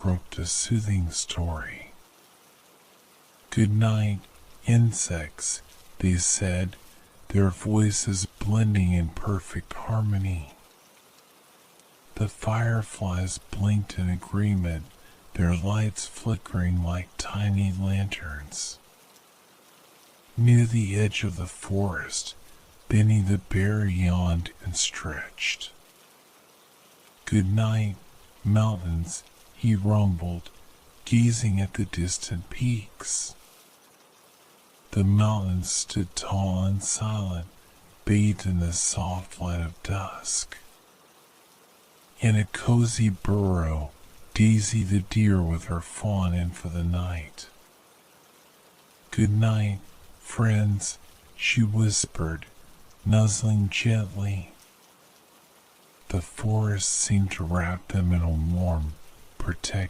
croaked a soothing story. "Good night, insects," they said, their voices blending in perfect harmony. The fireflies blinked in agreement, their lights flickering like tiny lanterns. Near the edge of the forest, Benny the bear yawned and stretched. "Good night, mountains," he rumbled, gazing at the distant peaks. The mountains stood tall and silent, bathed in the soft light of dusk. In a cozy burrow, Daisy the deer with her fawn in for the night. "Good night, friends," she whispered, nuzzling gently. The forest seemed to wrap them in a warm, protective